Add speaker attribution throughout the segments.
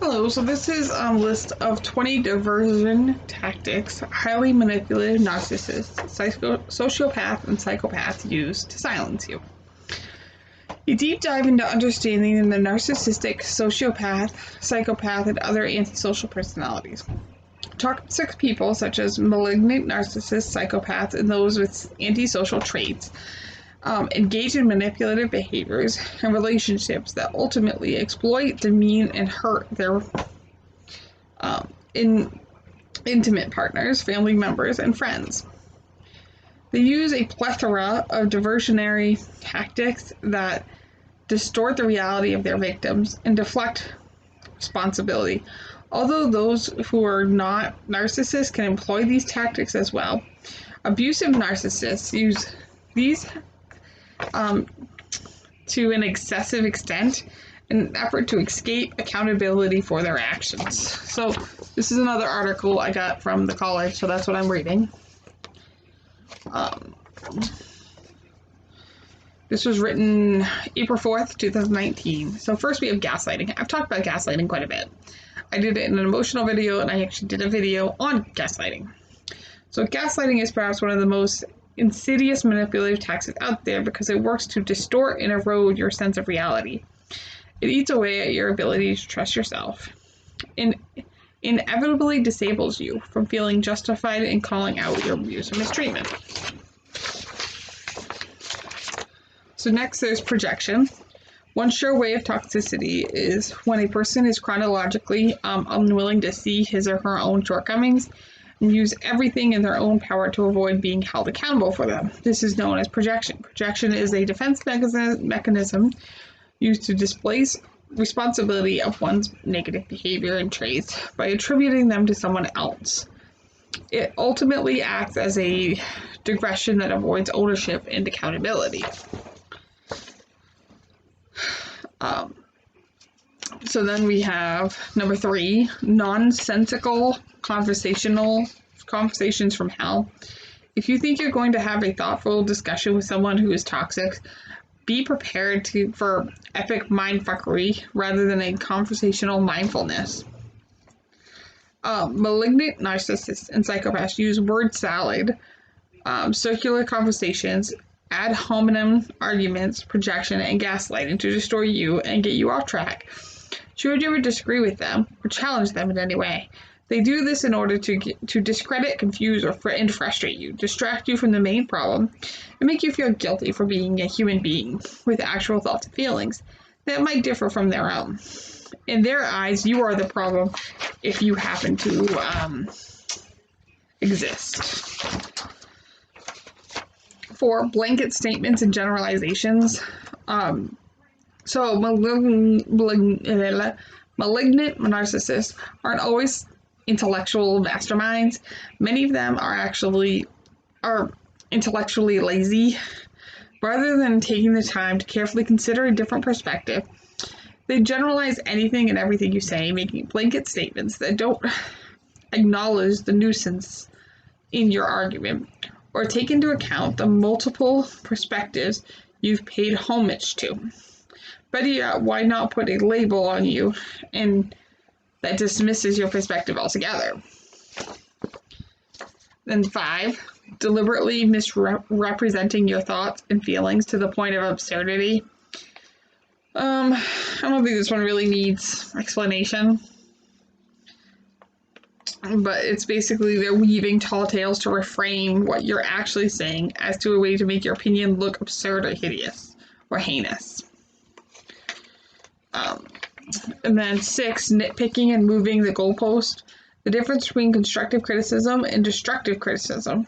Speaker 1: Hello, so this is a list of 20 diversion tactics highly manipulative narcissists, sociopaths, and psychopaths use to silence you. A deep dive into understanding the narcissistic, sociopath, psychopath, and other antisocial personalities. Toxic people, such as malignant narcissists, psychopaths, and those with antisocial traits, engage in manipulative behaviors and relationships that ultimately exploit, demean, and hurt their intimate partners, family members, and friends. They use a plethora of diversionary tactics that distort the reality of their victims and deflect responsibility. Although those who are not narcissists can employ these tactics as well, abusive narcissists use these to an excessive extent in an effort to escape accountability for their actions. So this is another article I got from the college, so that's what I'm reading. This was written April 4th, 2019. So first we have gaslighting. I've talked about gaslighting quite a bit. I did it in an emotional video, and I actually did a video on gaslighting. So gaslighting is perhaps one of the most insidious manipulative tactics out there because it works to distort and erode your sense of reality. It eats away at your ability to trust yourself and inevitably disables you from feeling justified in calling out your abuse or mistreatment. So next there's projection. One sure way of toxicity is when a person is chronologically unwilling to see his or her own shortcomings and use everything in their own power to avoid being held accountable for them. This is known as projection. Projection is a defense mechanism used to displace responsibility of one's negative behavior and traits by attributing them to someone else. It ultimately acts as a digression that avoids ownership and accountability. So then we have number 3, nonsensical conversations from hell. If you think you're going to have a thoughtful discussion with someone who is toxic, be prepared for epic mindfuckery rather than a conversational mindfulness. Malignant narcissists and psychopaths use word salad, circular conversations, ad hominem arguments, projection, and gaslighting to distort you and get you off track. Should you ever disagree with them or challenge them in any way, they do this in order to discredit, confuse, and frustrate you, distract you from the main problem, and make you feel guilty for being a human being with actual thoughts and feelings that might differ from their own. In their eyes, you are the problem if you happen to exist. 4, blanket statements and generalizations. So malignant narcissists aren't always intellectual masterminds. Many of them are intellectually lazy. Rather than taking the time to carefully consider a different perspective, they generalize anything and everything you say, making blanket statements that don't acknowledge the nuisance in your argument or take into account the multiple perspectives you've paid homage to. Better yet, why not put a label on you and that dismisses your perspective altogether? Then 5, deliberately misrepresenting your thoughts and feelings to the point of absurdity. I don't think this one really needs explanation, but it's basically they're weaving tall tales to reframe what you're actually saying as to a way to make your opinion look absurd or hideous or heinous. And then 6, nitpicking and moving the goalpost. The difference between constructive criticism and destructive criticism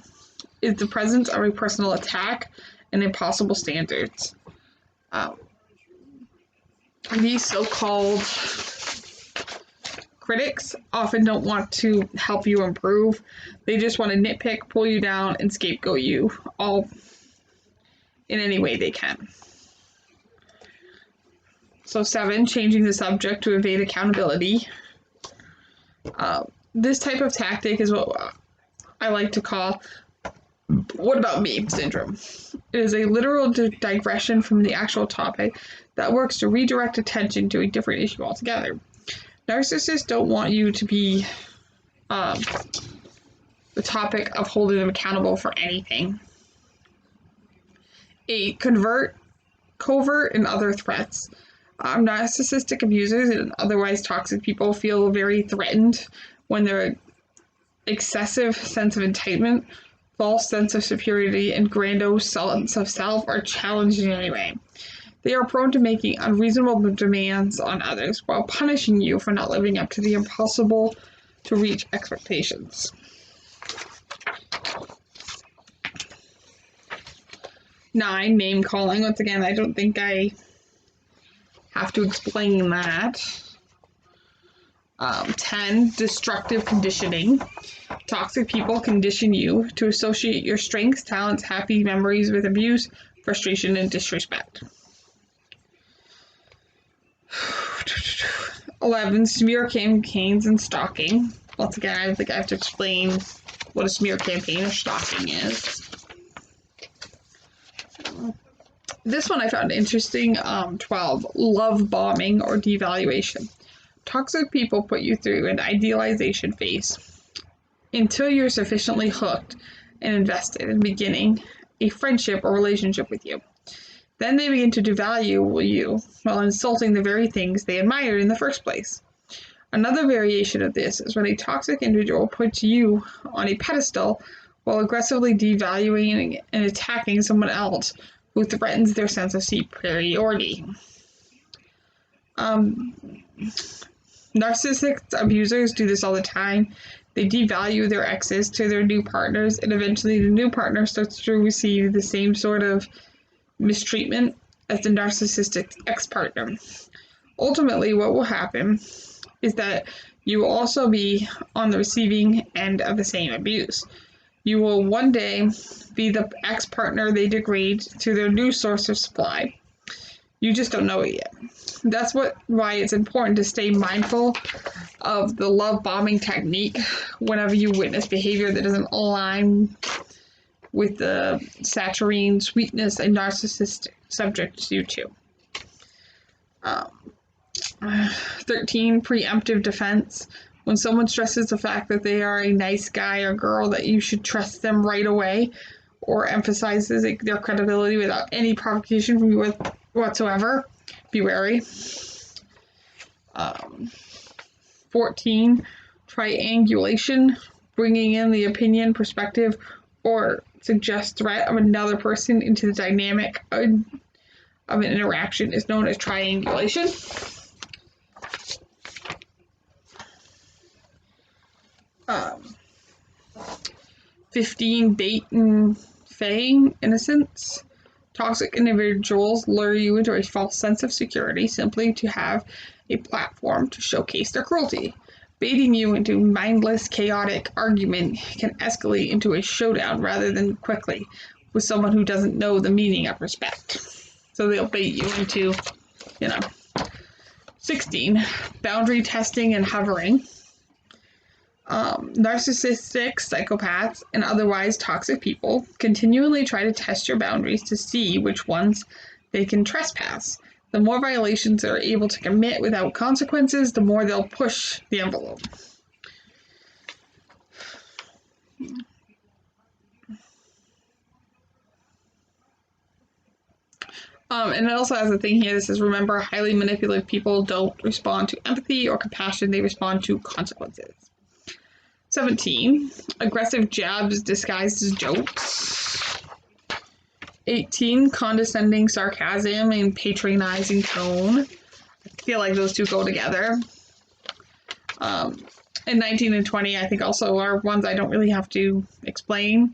Speaker 1: is the presence of a personal attack and impossible standards. These so-called critics often don't want to help you improve. They just want to nitpick, pull you down, and scapegoat you all in any way they can. So 7, changing the subject to evade accountability. This type of tactic is what I like to call "what about me" syndrome. It is a literal digression from the actual topic that works to redirect attention to a different issue altogether. Narcissists don't want you to be um, the topic of holding them accountable for anything. 8. Covert and other threats. Narcissistic abusers and otherwise toxic people feel very threatened when their excessive sense of entitlement, false sense of superiority, and grandiose sense of self are challenged in any way. They are prone to making unreasonable demands on others while punishing you for not living up to the impossible to reach expectations. 9. Name calling. Once again, I don't think I have to explain that. 10. Destructive conditioning. Toxic people condition you to associate your strengths, talents, happy memories with abuse, frustration, and disrespect. 11. Smear campaigns and stalking. Once again, I think I have to explain what a smear campaign or stalking is. This one I found interesting. 12. Love bombing or devaluation. Toxic people put you through an idealization phase until you're sufficiently hooked and invested in beginning a friendship or relationship with you. Then they begin to devalue you while insulting the very things they admired in the first place. Another variation of this is when a toxic individual puts you on a pedestal while aggressively devaluing and attacking someone else who threatens their sense of superiority. Narcissistic abusers do this all the time. They devalue their exes to their new partners, and eventually the new partner starts to receive the same sort of mistreatment as the narcissistic ex-partner. Ultimately, what will happen is that you will also be on the receiving end of the same abuse. You will one day be the ex-partner they degrade to their new source of supply. You just don't know it yet. That's why it's important to stay mindful of the love bombing technique whenever you witness behavior that doesn't align with the saturine sweetness a narcissist subjects you to. 13. Preemptive defense. When someone stresses the fact that they are a nice guy or girl, that you should trust them right away, or emphasizes their credibility without any provocation from you whatsoever, be wary. 14. Triangulation. Bringing in the opinion, perspective, or suggest threat of another person into the dynamic of an interaction is known as triangulation. 15. Bait and feign innocence. Toxic individuals lure you into a false sense of security simply to have a platform to showcase their cruelty. Baiting you into mindless, chaotic argument can escalate into a showdown rather than quickly with someone who doesn't know the meaning of respect. So they'll bait you into, 16. Boundary testing and hovering. Narcissistic, psychopaths, and otherwise toxic people continually try to test your boundaries to see which ones they can trespass. The more violations they're able to commit without consequences, the more they'll push the envelope. And it also has a thing here that says, remember, highly manipulative people don't respond to empathy or compassion, they respond to consequences. 17. Aggressive jabs disguised as jokes. 18. Condescending sarcasm and patronizing tone. I feel like those two go together. And 19 and 20, I think, also are ones I don't really have to explain.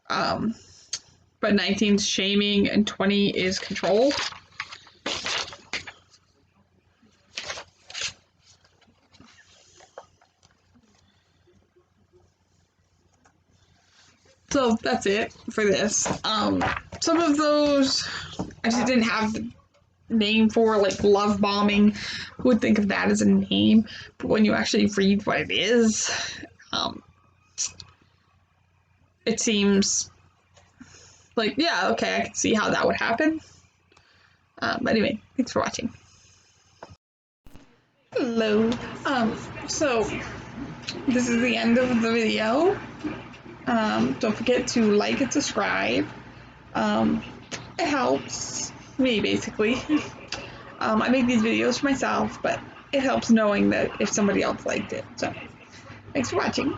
Speaker 1: But 19 is shaming and 20 is control. So that's it for this. Some of those I just didn't have the name for, like love bombing. Who would think of that as a name? But when you actually read what it is, it seems like, yeah, okay, I can see how that would happen. But anyway, thanks for watching. Hello. So this is the end of the video. Don't forget to like and subscribe. Um, it helps me basically. I make these videos for myself, but it helps knowing that if somebody else liked it. So, thanks for watching.